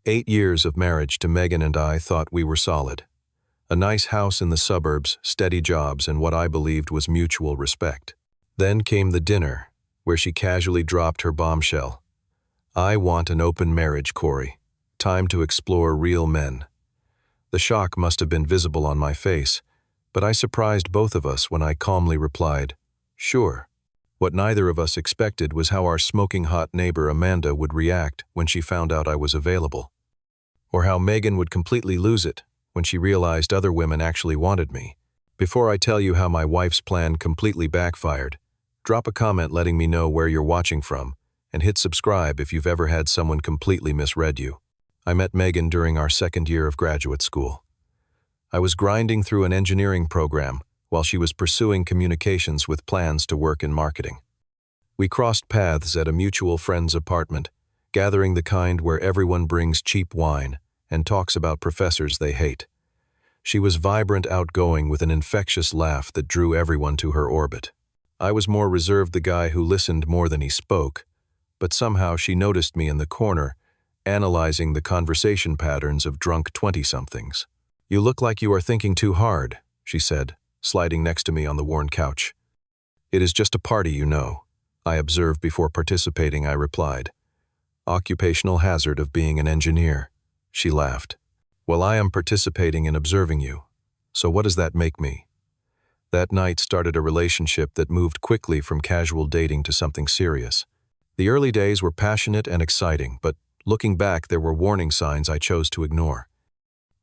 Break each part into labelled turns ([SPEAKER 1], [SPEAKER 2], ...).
[SPEAKER 1] 8 years of marriage to Megan and I thought we were solid. A nice house in the suburbs, steady jobs, and what I believed was mutual respect. Then came the dinner, where she casually dropped her bombshell. "I want an open marriage, Corey. Time to explore real men." The shock must have been visible on my face, but I surprised both of us when I calmly replied, "Sure." What neither of us expected was how our smoking hot neighbor Amanda would react when she found out I was available. Or how Megan would completely lose it when she realized other women actually wanted me. Before I tell you how my wife's plan completely backfired, drop a comment letting me know where you're watching from, and hit subscribe if you've ever had someone completely misread you. I met Megan during our second year of graduate school. I was grinding through an engineering program while she was pursuing communications with plans to work in marketing. We crossed paths at a mutual friend's apartment, gathering the kind where everyone brings cheap wine and talks about professors they hate. She was vibrant, outgoing, with an infectious laugh that drew everyone to her orbit. I was more reserved, the guy who listened more than he spoke, but somehow she noticed me in the corner, analyzing the conversation patterns of drunk 20-somethings. "You look like you are thinking too hard," she said, sliding next to me on the worn couch. "It is just a party, you know," I observed before participating. I replied, "Occupational hazard of being an engineer." She laughed. "Well, I am participating in observing you. So what does that make me?" That night started a relationship that moved quickly from casual dating to something serious. The early days were passionate and exciting, but looking back, there were warning signs I chose to ignore.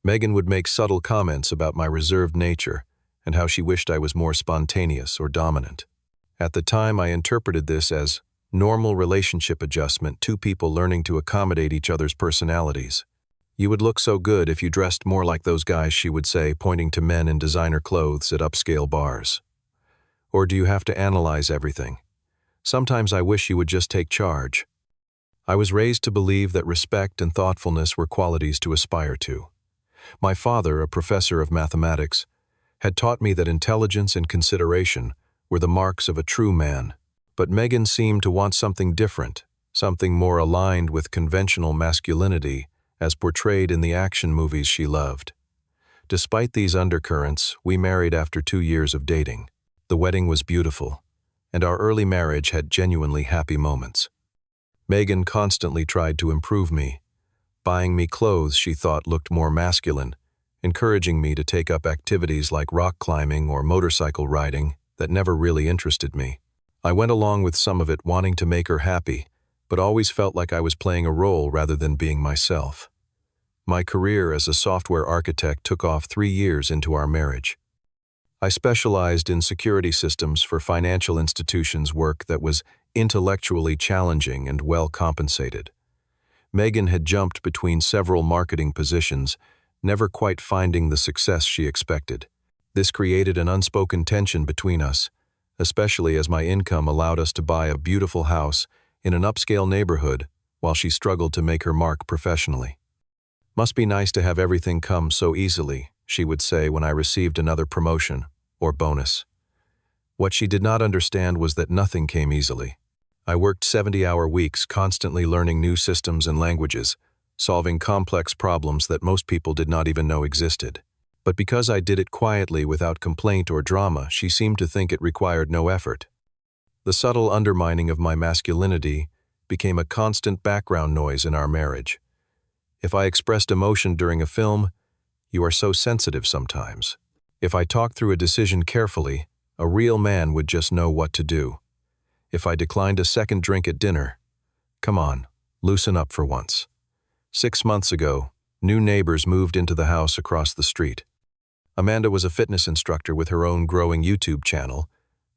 [SPEAKER 1] Megan would make subtle comments about my reserved nature and how she wished I was more spontaneous or dominant. At the time, I interpreted this as normal relationship adjustment, two people learning to accommodate each other's personalities. "You would look so good if you dressed more like those guys," she would say, pointing to men in designer clothes at upscale bars. "Or do you have to analyze everything? Sometimes I wish you would just take charge." I was raised to believe that respect and thoughtfulness were qualities to aspire to. My father, a professor of mathematics, had taught me that intelligence and consideration were the marks of a true man. But Megan seemed to want something different, something more aligned with conventional masculinity as portrayed in the action movies she loved. Despite these undercurrents, we married after 2 years of dating. The wedding was beautiful, and our early marriage had genuinely happy moments. Megan constantly tried to improve me, buying me clothes she thought looked more masculine, encouraging me to take up activities like rock climbing or motorcycle riding that never really interested me. I went along with some of it, wanting to make her happy, but always felt like I was playing a role rather than being myself. My career as a software architect took off 3 years into our marriage. I specialized in security systems for financial institutions, work that was intellectually challenging and well compensated. Megan had jumped between several marketing positions, never quite finding the success she expected. This created an unspoken tension between us, especially as my income allowed us to buy a beautiful house in an upscale neighborhood while she struggled to make her mark professionally. "Must be nice to have everything come so easily," she would say when I received another promotion or bonus. What she did not understand was that nothing came easily. I worked 70-hour weeks, constantly learning new systems and languages, solving complex problems that most people did not even know existed. But because I did it quietly without complaint or drama, she seemed to think it required no effort. The subtle undermining of my masculinity became a constant background noise in our marriage. If I expressed emotion during a film, "You are so sensitive sometimes." If I talked through a decision carefully, a real man would just know what to do. If I declined a second drink at dinner, "Come on, loosen up for once." 6 months ago, new neighbors moved into the house across the street. Amanda was a fitness instructor with her own growing YouTube channel,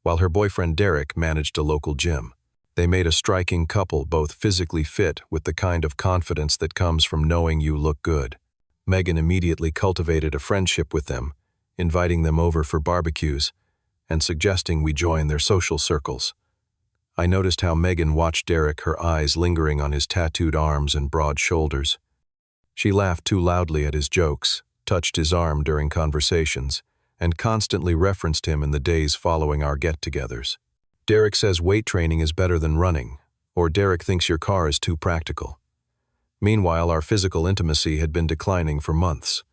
[SPEAKER 1] while her boyfriend Derek managed a local gym. They made a striking couple, both physically fit with the kind of confidence that comes from knowing you look good. Megan immediately cultivated a friendship with them, inviting them over for barbecues and suggesting we join their social circles. I noticed how Megan watched Derek, her eyes lingering on his tattooed arms and broad shoulders. She laughed too loudly at his jokes, touched his arm during conversations, and constantly referenced him in the days following our get-togethers. "Derek says weight training is better than running," or "Derek thinks your car is too practical." Meanwhile, our physical intimacy had been declining for months.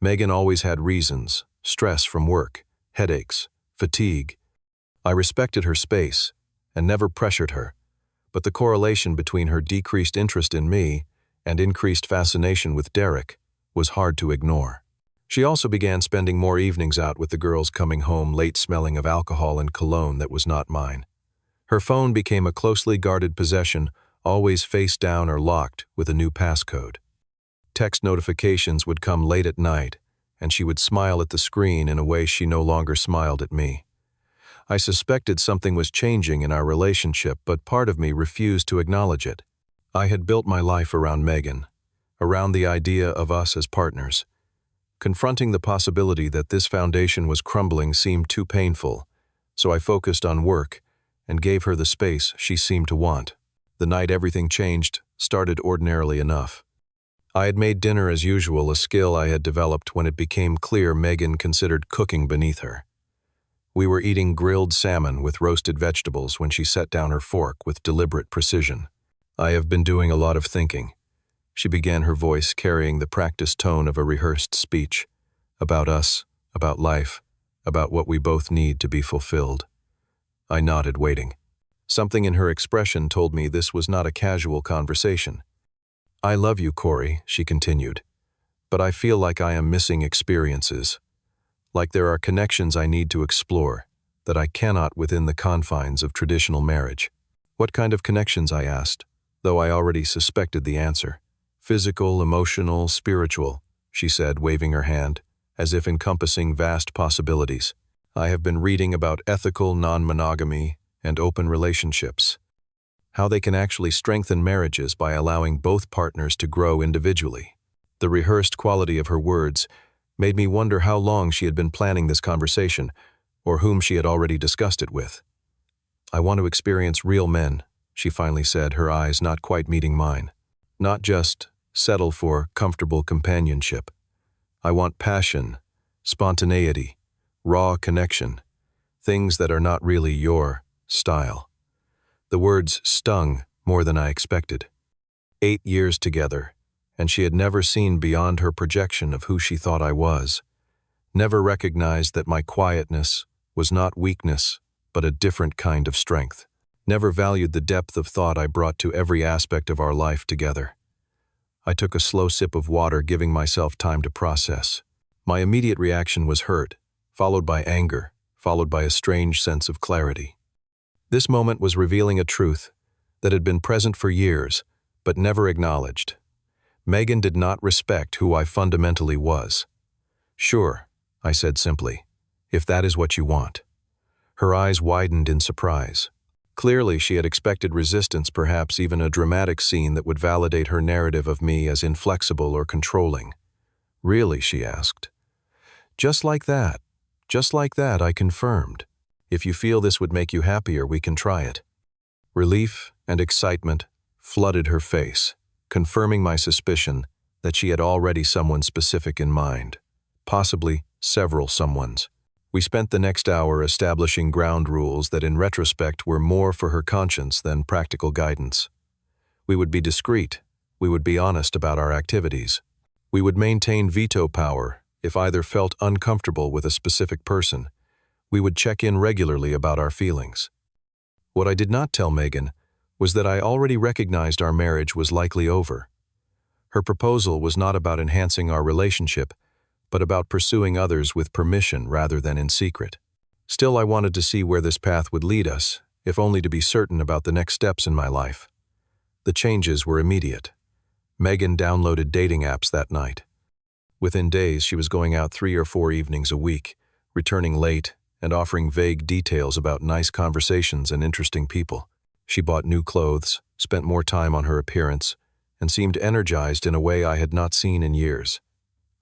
[SPEAKER 1] Megan always had reasons: stress from work, headaches, fatigue. I respected her space and never pressured her, but the correlation between her decreased interest in me and increased fascination with Derek was hard to ignore. She also began spending more evenings out with the girls, coming home late smelling of alcohol and cologne that was not mine. Her phone became a closely guarded possession, always face down or locked with a new passcode. Text notifications would come late at night, and she would smile at the screen in a way she no longer smiled at me. I suspected something was changing in our relationship, but part of me refused to acknowledge it. I had built my life around Megan, around the idea of us as partners. Confronting the possibility that this foundation was crumbling seemed too painful, so I focused on work and gave her the space she seemed to want. The night everything changed started ordinarily enough. I had made dinner as usual, a skill I had developed when it became clear Megan considered cooking beneath her. We were eating grilled salmon with roasted vegetables when she set down her fork with deliberate precision. "I have been doing a lot of thinking," she began, her voice carrying the practiced tone of a rehearsed speech. "About us, about life, about what we both need to be fulfilled." I nodded, waiting. Something in her expression told me this was not a casual conversation. "I love you, Corey," she continued, "but I feel like I am missing experiences. Like there are connections I need to explore that I cannot within the confines of traditional marriage." "What kind of connections?" I asked, though I already suspected the answer. "Physical, emotional, spiritual," she said, waving her hand, as if encompassing vast possibilities. "I have been reading about ethical non-monogamy and open relationships, how they can actually strengthen marriages by allowing both partners to grow individually." The rehearsed quality of her words made me wonder how long she had been planning this conversation, or whom she had already discussed it with. "I want to experience real men," she finally said, her eyes not quite meeting mine. "Not just settle for comfortable companionship. I want passion, spontaneity, raw connection, things that are not really your style." The words stung more than I expected. 8 years together, and she had never seen beyond her projection of who she thought I was. Never recognized that my quietness was not weakness, but a different kind of strength. Never valued the depth of thought I brought to every aspect of our life together. I took a slow sip of water, giving myself time to process. My immediate reaction was hurt, followed by anger, followed by a strange sense of clarity. This moment was revealing a truth that had been present for years, but never acknowledged. Megan did not respect who I fundamentally was. "Sure," I said simply, "if that is what you want." Her eyes widened in surprise. Clearly, she had expected resistance, perhaps even a dramatic scene that would validate her narrative of me as inflexible or controlling. "Really?" she asked. Just like that, I confirmed. "If you feel this would make you happier, we can try it." Relief and excitement flooded her face, confirming my suspicion that she had already someone specific in mind, possibly several someones. We spent the next hour establishing ground rules that in retrospect were more for her conscience than practical guidance. We would be discreet, we would be honest about our activities. We would maintain veto power if either felt uncomfortable with a specific person. We would check in regularly about our feelings. What I did not tell Megan was that I already recognized our marriage was likely over. Her proposal was not about enhancing our relationship, but about pursuing others with permission rather than in secret. Still, I wanted to see where this path would lead us, if only to be certain about the next steps in my life. The changes were immediate. Megan downloaded dating apps that night. Within days, she was going out 3 or 4 evenings a week, returning late and offering vague details about nice conversations and interesting people. She bought new clothes, spent more time on her appearance, and seemed energized in a way I had not seen in years.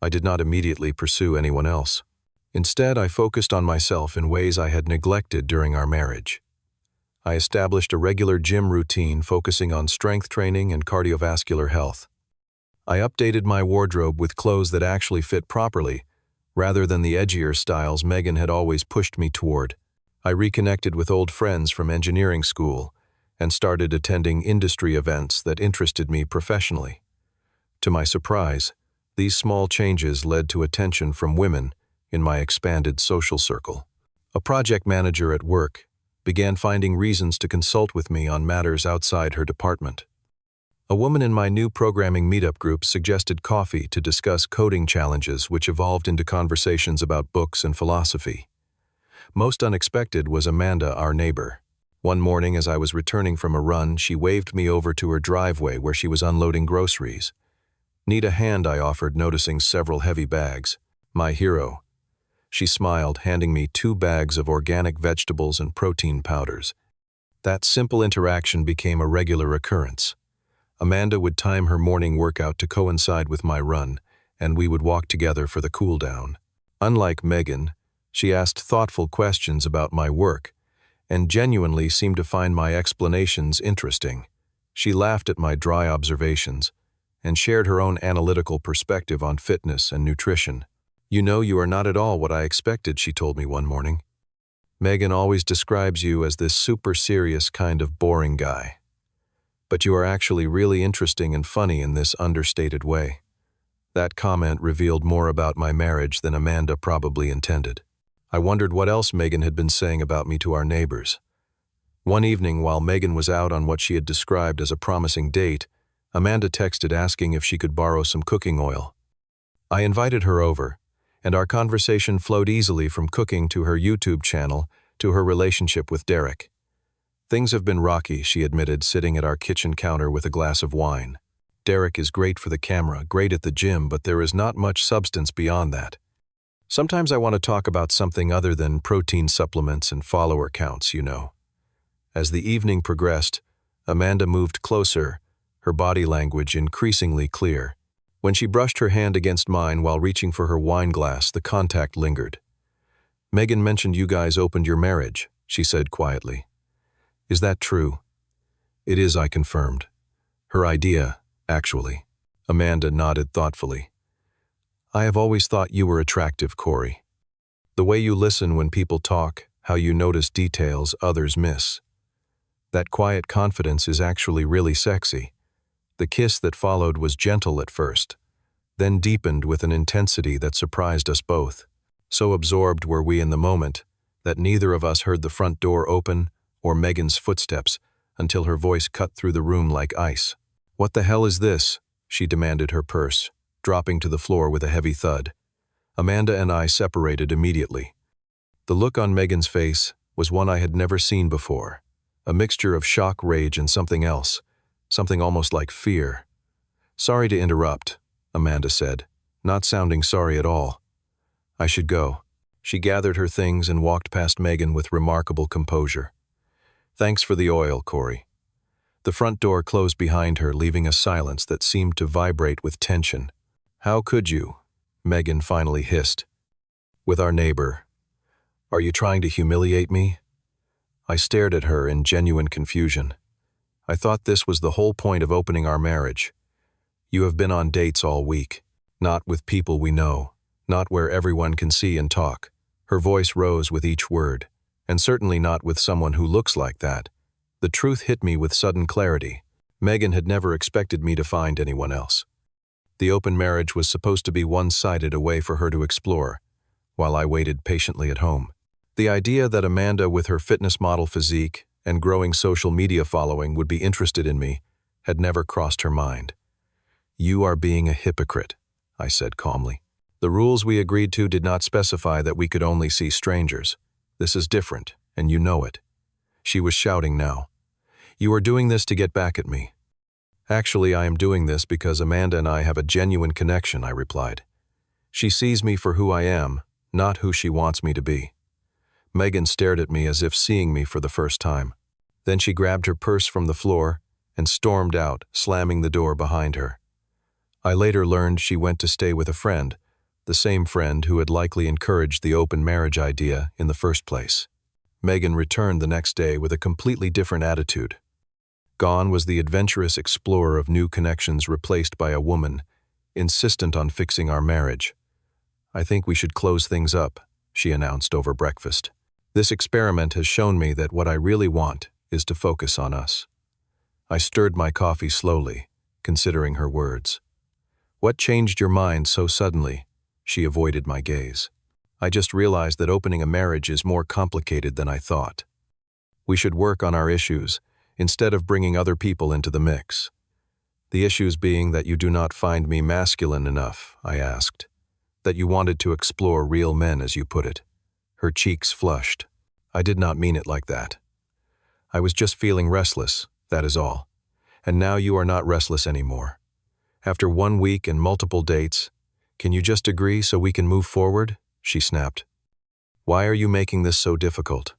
[SPEAKER 1] I did not immediately pursue anyone else. Instead, I focused on myself in ways I had neglected during our marriage. I established a regular gym routine focusing on strength training and cardiovascular health. I updated my wardrobe with clothes that actually fit properly, rather than the edgier styles Megan had always pushed me toward. I reconnected with old friends from engineering school and started attending industry events that interested me professionally. To my surprise, these small changes led to attention from women in my expanded social circle. A project manager at work began finding reasons to consult with me on matters outside her department. A woman in my new programming meetup group suggested coffee to discuss coding challenges, which evolved into conversations about books and philosophy. Most unexpected was Amanda, our neighbor. One morning as I was returning from a run, she waved me over to her driveway where she was unloading groceries. "Need a hand?" I offered, noticing several heavy bags. "My hero." She smiled, handing me 2 bags of organic vegetables and protein powders. That simple interaction became a regular occurrence. Amanda would time her morning workout to coincide with my run, and we would walk together for the cool down. Unlike Megan, she asked thoughtful questions about my work and genuinely seemed to find my explanations interesting. She laughed at my dry observations and shared her own analytical perspective on fitness and nutrition. "You know, you are not at all what I expected," she told me one morning. "Megan always describes you as this super serious kind of boring guy. But you are actually really interesting and funny in this understated way." That comment revealed more about my marriage than Amanda probably intended. I wondered what else Megan had been saying about me to our neighbors. One evening, while Megan was out on what she had described as a promising date, Amanda texted asking if she could borrow some cooking oil. I invited her over, and our conversation flowed easily from cooking to her YouTube channel to her relationship with Derek. "Things have been rocky," she admitted, sitting at our kitchen counter with a glass of wine. "Derek is great for the camera, great at the gym, but there is not much substance beyond that. Sometimes I want to talk about something other than protein supplements and follower counts, you know." As the evening progressed, Amanda moved closer, her body language increasingly clear. When she brushed her hand against mine while reaching for her wine glass, the contact lingered. "Megan mentioned you guys opened your marriage," she said quietly. "Is that true?" "It is," I confirmed. "Her idea, actually." Amanda nodded thoughtfully. "I have always thought you were attractive, Corey. The way you listen when people talk, how you notice details others miss. That quiet confidence is actually really sexy." The kiss that followed was gentle at first, then deepened with an intensity that surprised us both. So absorbed were we in the moment that neither of us heard the front door open or Megan's footsteps until her voice cut through the room like ice. "What the hell is this?" she demanded, her purse dropping to the floor with a heavy thud. Amanda and I separated immediately. The look on Megan's face was one I had never seen before, a mixture of shock, rage, and something else. Something almost like fear. "Sorry to interrupt," Amanda said, not sounding sorry at all. "I should go." She gathered her things and walked past Megan with remarkable composure. "Thanks for the oil, Corey." The front door closed behind her, leaving a silence that seemed to vibrate with tension. "How could you?" Megan finally hissed. "With our neighbor. Are you trying to humiliate me?" I stared at her in genuine confusion. "I thought this was the whole point of opening our marriage. You have been on dates all week, not with people we know, not where everyone can see and talk." Her voice rose with each word, and certainly not with someone who looks like that. The truth hit me with sudden clarity. Megan had never expected me to find anyone else. The open marriage was supposed to be one-sided, a way for her to explore, while I waited patiently at home. The idea that Amanda, with her fitness model physique and growing social media following, would be interested in me had never crossed her mind. "You are being a hypocrite," I said calmly. "The rules we agreed to did not specify that we could only see strangers. This is different, and you know it." She was shouting now. "You are doing this to get back at me." "Actually, I am doing this because Amanda and I have a genuine connection," I replied. "She sees me for who I am, not who she wants me to be." Megan stared at me as if seeing me for the first time. Then she grabbed her purse from the floor and stormed out, slamming the door behind her. I later learned she went to stay with a friend, the same friend who had likely encouraged the open marriage idea in the first place. Megan returned the next day with a completely different attitude. Gone was the adventurous explorer of new connections, replaced by a woman insistent on fixing our marriage. "I think we should close things up," she announced over breakfast. "This experiment has shown me that what I really want is to focus on us." I stirred my coffee slowly, considering her words. What changed your mind so suddenly? She avoided my gaze. I just realized that opening a marriage is more complicated than I thought. We should work on our issues, instead of bringing other people into the mix. The issues being that you do not find me masculine enough, I asked. That you wanted to explore real men, as you put it. Her cheeks flushed. I did not mean it like that. I was just feeling restless, that is all. And now you are not restless anymore. After 1 week and multiple dates, can you just agree so we can move forward? She snapped. Why are you making this so difficult?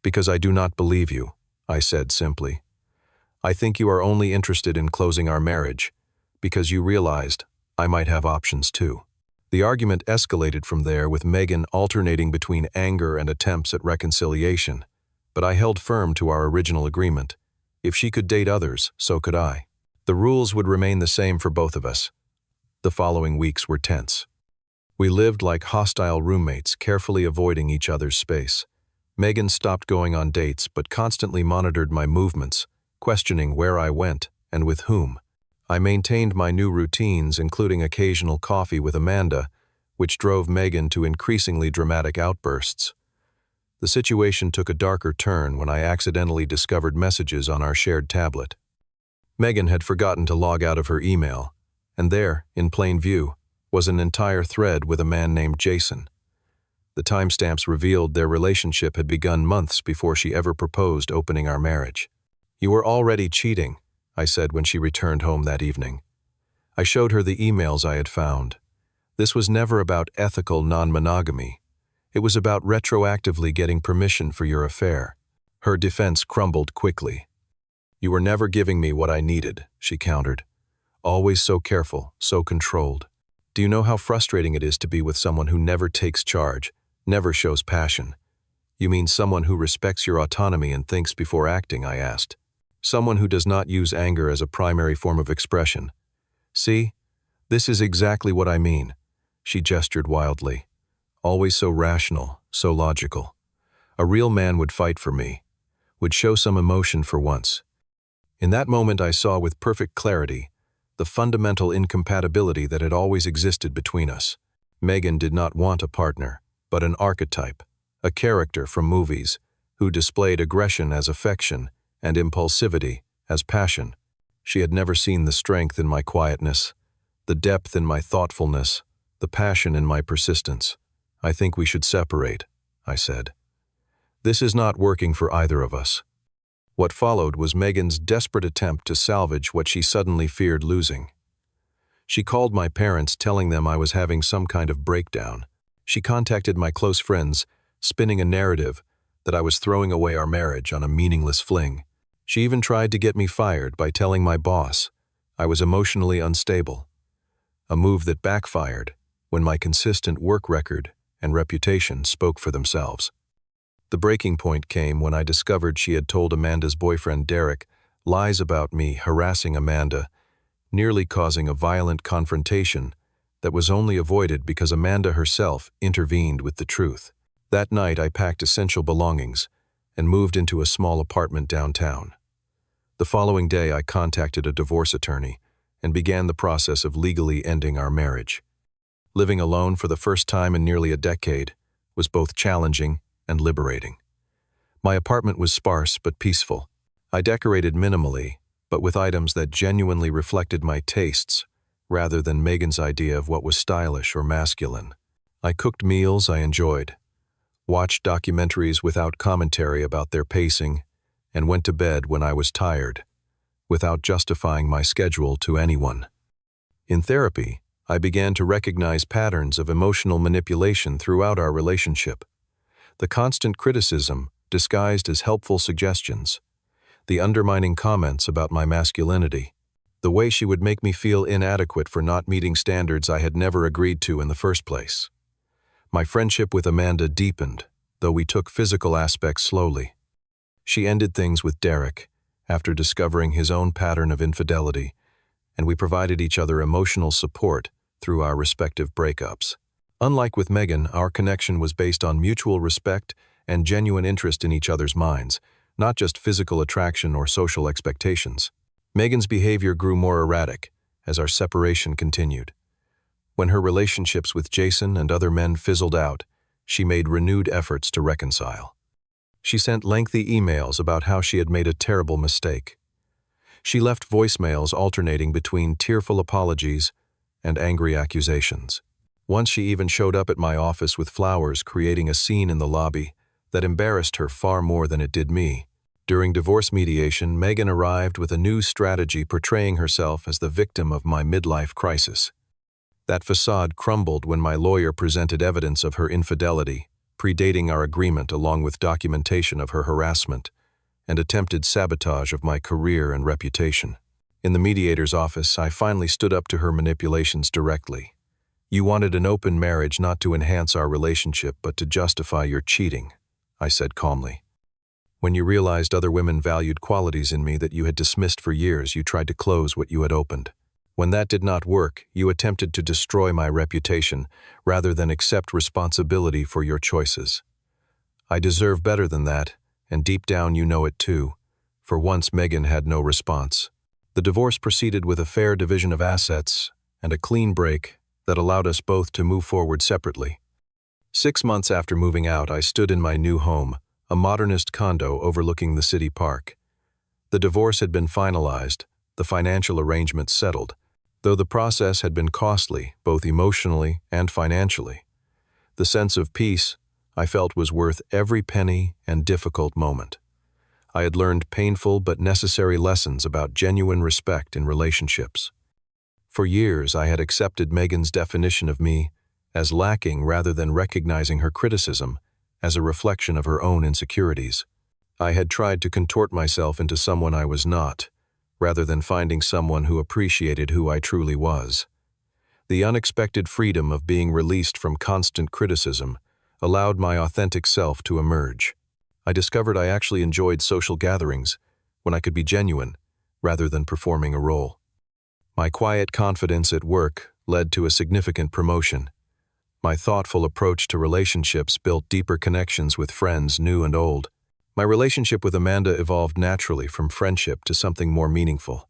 [SPEAKER 1] Because I do not believe you, I said simply. I think you are only interested in closing our marriage, because you realized I might have options too. The argument escalated from there, with Megan alternating between anger and attempts at reconciliation, but I held firm to our original agreement. If she could date others, so could I. The rules would remain the same for both of us. The following weeks were tense. We lived like hostile roommates, carefully avoiding each other's space. Megan stopped going on dates but constantly monitored my movements, questioning where I went and with whom. I maintained my new routines, including occasional coffee with Amanda, which drove Megan to increasingly dramatic outbursts. The situation took a darker turn when I accidentally discovered messages on our shared tablet. Megan had forgotten to log out of her email, and there, in plain view, was an entire thread with a man named Jason. The timestamps revealed their relationship had begun months before she ever proposed opening our marriage. You were already cheating, I said when she returned home that evening. I showed her the emails I had found. This was never about ethical non-monogamy. It was about retroactively getting permission for your affair. Her defense crumbled quickly. You were never giving me what I needed, she countered. Always so careful, so controlled. Do you know how frustrating it is to be with someone who never takes charge, never shows passion? You mean someone who respects your autonomy and thinks before acting, I asked. Someone who does not use anger as a primary form of expression. See? This is exactly what I mean. She gestured wildly. Always so rational, so logical. A real man would fight for me, would show some emotion for once. In that moment I saw with perfect clarity the fundamental incompatibility that had always existed between us. Megan did not want a partner, but an archetype, a character from movies, who displayed aggression as affection and impulsivity as passion. She had never seen the strength in my quietness, the depth in my thoughtfulness, the passion in my persistence. I think we should separate, I said. This is not working for either of us. What followed was Megan's desperate attempt to salvage what she suddenly feared losing. She called my parents, telling them I was having some kind of breakdown. She contacted my close friends, spinning a narrative that I was throwing away our marriage on a meaningless fling. She even tried to get me fired by telling my boss I was emotionally unstable, a move that backfired when my consistent work record and reputation spoke for themselves. The breaking point came when I discovered she had told Amanda's boyfriend Derek lies about me harassing Amanda, nearly causing a violent confrontation that was only avoided because Amanda herself intervened with the truth. That night I packed essential belongings and moved into a small apartment downtown. The following day I contacted a divorce attorney and began the process of legally ending our marriage. Living alone for the first time in nearly a decade was both challenging and liberating. My apartment was sparse but peaceful. I decorated minimally, but with items that genuinely reflected my tastes rather than Megan's idea of what was stylish or masculine. I cooked meals I enjoyed, watched documentaries without commentary about their pacing, and went to bed when I was tired, without justifying my schedule to anyone. In therapy, I began to recognize patterns of emotional manipulation throughout our relationship. The constant criticism disguised as helpful suggestions, the undermining comments about my masculinity, the way she would make me feel inadequate for not meeting standards I had never agreed to in the first place. My friendship with Amanda deepened, though we took physical aspects slowly. She ended things with Derek after discovering his own pattern of infidelity, and we provided each other emotional support through our respective breakups. Unlike with Megan, our connection was based on mutual respect and genuine interest in each other's minds, not just physical attraction or social expectations. Megan's behavior grew more erratic as our separation continued. When her relationships with Jason and other men fizzled out, she made renewed efforts to reconcile. She sent lengthy emails about how she had made a terrible mistake. She left voicemails alternating between tearful apologies and angry accusations. Once she even showed up at my office with flowers, creating a scene in the lobby that embarrassed her far more than it did me. During divorce mediation, Megan arrived with a new strategy portraying herself as the victim of my midlife crisis. That facade crumbled when my lawyer presented evidence of her infidelity, predating our agreement along with documentation of her harassment and attempted sabotage of my career and reputation. In the mediator's office, I finally stood up to her manipulations directly. "You wanted an open marriage not to enhance our relationship but to justify your cheating," I said calmly. "When you realized other women valued qualities in me that you had dismissed for years, you tried to close what you had opened. When that did not work, you attempted to destroy my reputation rather than accept responsibility for your choices. I deserve better than that, and deep down you know it too." For once, Megan had no response. The divorce proceeded with a fair division of assets and a clean break that allowed us both to move forward separately. 6 months after moving out, I stood in my new home, a modernist condo overlooking the city park. The divorce had been finalized, the financial arrangements settled, though the process had been costly, both emotionally and financially. The sense of peace I felt was worth every penny and difficult moment. I had learned painful but necessary lessons about genuine respect in relationships. For years, I had accepted Megan's definition of me as lacking rather than recognizing her criticism as a reflection of her own insecurities. I had tried to contort myself into someone I was not, rather than finding someone who appreciated who I truly was. The unexpected freedom of being released from constant criticism allowed my authentic self to emerge. I discovered I actually enjoyed social gatherings when I could be genuine rather than performing a role. My quiet confidence at work led to a significant promotion. My thoughtful approach to relationships built deeper connections with friends, new and old. My relationship with Amanda evolved naturally from friendship to something more meaningful.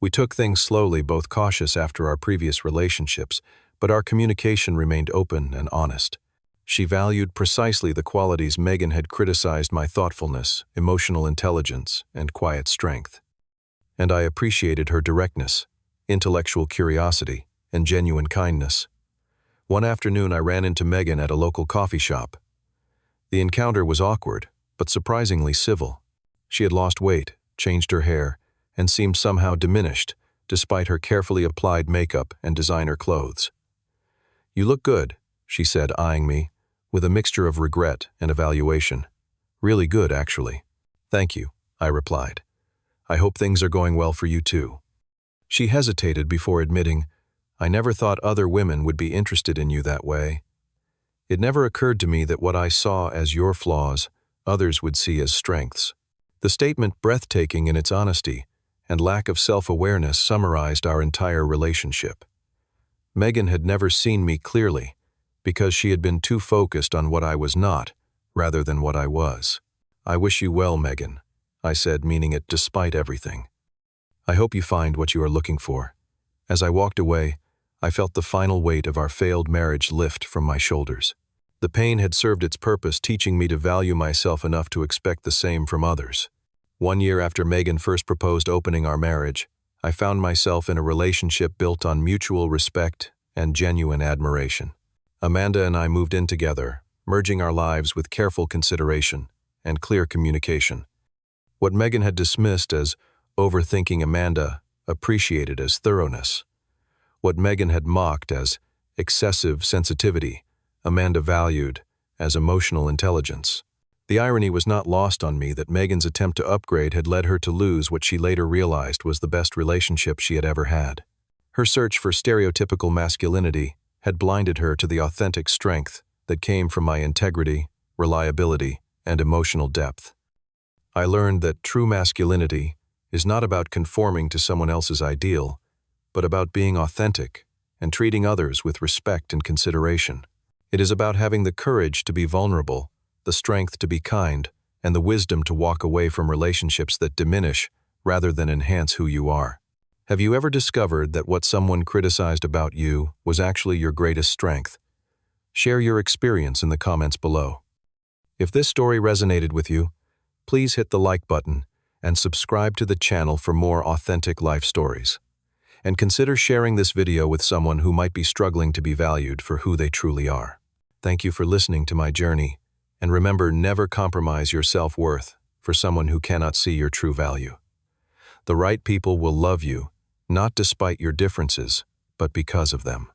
[SPEAKER 1] We took things slowly, both cautious after our previous relationships, but our communication remained open and honest. She valued precisely the qualities Megan had criticized: my thoughtfulness, emotional intelligence, and quiet strength. And I appreciated her directness, intellectual curiosity, and genuine kindness. One afternoon, I ran into Megan at a local coffee shop. The encounter was awkward, but surprisingly civil. She had lost weight, changed her hair, and seemed somehow diminished, despite her carefully applied makeup and designer clothes. "You look good," she said, eyeing me, with a mixture of regret and evaluation. "Really good, actually." "Thank you," I replied. "I hope things are going well for you too." She hesitated before admitting, "I never thought other women would be interested in you that way. It never occurred to me that what I saw as your flaws, others would see as strengths." The statement, breathtaking in its honesty and lack of self-awareness, summarized our entire relationship. Megan had never seen me clearly because she had been too focused on what I was not rather than what I was. "I wish you well, Megan," I said, meaning it despite everything. "I hope you find what you are looking for." As I walked away, I felt the final weight of our failed marriage lift from my shoulders. The pain had served its purpose, teaching me to value myself enough to expect the same from others. 1 year after Megan first proposed opening our marriage, I found myself in a relationship built on mutual respect and genuine admiration. Amanda and I moved in together, merging our lives with careful consideration and clear communication. What Megan had dismissed as overthinking, Amanda appreciated as thoroughness. What Megan had mocked as excessive sensitivity, Amanda valued as emotional intelligence. The irony was not lost on me that Megan's attempt to upgrade had led her to lose what she later realized was the best relationship she had ever had. Her search for stereotypical masculinity had blinded her to the authentic strength that came from my integrity, reliability, and emotional depth. I learned that true masculinity is not about conforming to someone else's ideal, but about being authentic and treating others with respect and consideration. It is about having the courage to be vulnerable, the strength to be kind, and the wisdom to walk away from relationships that diminish rather than enhance who you are. Have you ever discovered that what someone criticized about you was actually your greatest strength? Share your experience in the comments below. If this story resonated with you, please hit the like button and subscribe to the channel for more authentic life stories. And consider sharing this video with someone who might be struggling to be valued for who they truly are. Thank you for listening to my journey, and remember, never compromise your self-worth for someone who cannot see your true value. The right people will love you, not despite your differences, but because of them.